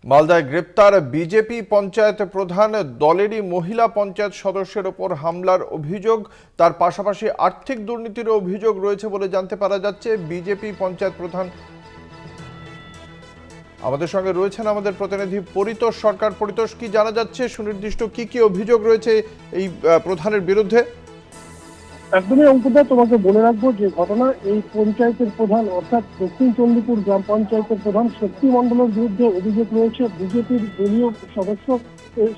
মালদায় গ্রেপ্তার বিজেপি পঞ্চায়েত প্রধান, দলেরই মহিলা পঞ্চায়েত সদস্যের ওপর হামলার অভিযোগ। তার পাশাপাশি আর্থিক দুর্নীতির অভিযোগ রয়েছে বলে জানতে পারা যাচ্ছে। বিজেপি পঞ্চায়েত প্রধান আমাদের সঙ্গে রয়েছেন আমাদের প্রতিনিধি পরিতোষ সরকার। পরিতোষ, কি জানা যাচ্ছে, সুনির্দিষ্ট কি কি অভিযোগ রয়েছে এই প্রধানের বিরুদ্ধে? একদমই অঙ্কুদা, তোমাকে বলে রাখবো যে ঘটনা এই পঞ্চায়েতের প্রধান অর্থাৎ দক্ষিণ চণ্ডীপুর গ্রাম পঞ্চায়েতের প্রধান শক্তি মণ্ডলের বিরুদ্ধে অভিযোগ রয়েছে। বিজেপির দলীয়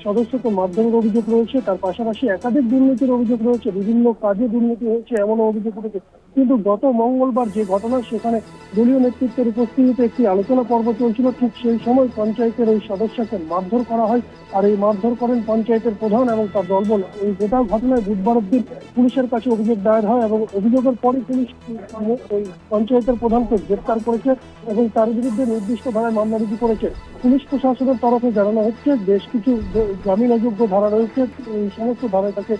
সদস্যকে মারধরের অভিযোগ রয়েছে। তার পাশাপাশি একাধিক দুর্নীতির অভিযোগ রয়েছে, বিভিন্ন কাজে দুর্নীতি হয়েছে এমনও অভিযোগ রয়েছে। কিন্তু গত মঙ্গলবার যে ঘটনা, সেখানে দলীয় নেতৃত্বের উপস্থিতিতে একটি আলোচনা পর্ব চলছিল। ঠিক সেই সময় পঞ্চায়েতের ওই সদস্যকে মারধর করা হয়, আর এই মারধর করেন পঞ্চায়েতের প্রধান এবং তার দলবল। এই গোটা ঘটনায় বুধবারের দিন পুলিশের কাছে অভিযোগ দায়ের হয় এবং অভিযোগের পরই পুলিশ ওই পঞ্চায়েতের প্রধানকে গ্রেপ্তার করেছে এবং তার বিরুদ্ধে নির্দিষ্ট ধারায় মামলা রুজু করেছে। পুলিশ প্রশাসনের তরফে জানানো হচ্ছে বেশ কিছু জামিন অযোগ্য ধারা রয়েছে, এই সমস্ত ধারায় তাকে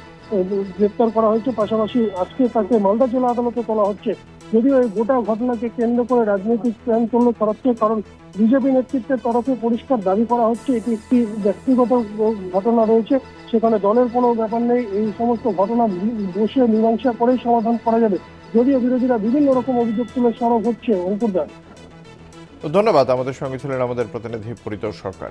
গ্রেপ্তার করা হয়েছে। পাশাপাশি আজকে তাকে মালদা জেলা আদালতে তোলা হচ্ছে। যদিও এই গোটা ঘটনাকে কেন্দ্র করে রাজনৈতিক চাঞ্চল্য ছড়াচ্ছে, কারণ বিজেপি নেতৃত্বের তরফে পরিষ্কার দাবি করা হচ্ছে এটি একটি ব্যক্তিগত ঘটনা রয়েছে, সেখানে দলের কোনো ব্যাপার নেই। এই সমস্ত ঘটনা বসে মীমাংসা করেই সমাধান করা যাবে। যদিও বিরোধীরা বিভিন্ন রকম অভিযোগ তুলে সরব হচ্ছে। অঙ্কুরদা, ধন্যবাদ। আমাদের সঙ্গে ছিলেন আমাদের প্রতিনিধি পরিতোষ সরকার।